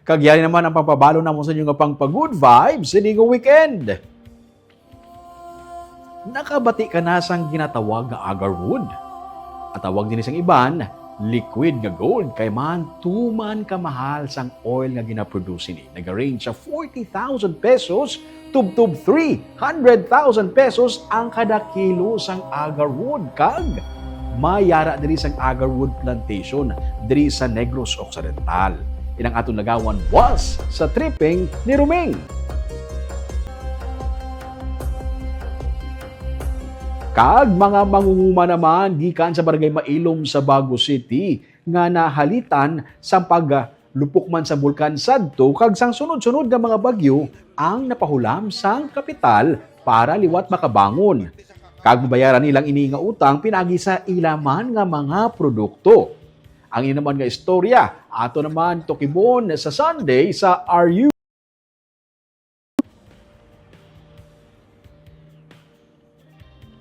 Kagyari naman ang pampabalo na mo sa inyo nga pang good vibes sa nga weekend. Nakabati ka na sang ginatawag nga agarwood. At tawag din isang iban, liquid nga gold kay man tuman kamahal sang oil nga ginaproduce ni. Nag-range sa 40,000 pesos tub 300,000 pesos ang kada kilo sang agarwood. Kag mayara diri sang agarwood plantation diri sa Negros Occidental. Inang atong lagawan was sa tripping ni Ruming. Kag mga mangunguma naman gikan sa Barangay Mailom sa Baguio City nga nahalitan sa paglupok man sa bulkan sadto kag sang sunod-sunod nga mga bagyo ang napahulam sang kapital para liwat makabangon. Kag bayaran nilang ini nga utang pinagi sa ilaman nga mga produkto. Ang ina naman nga istorya ato naman tukibon sa Sunday sa RU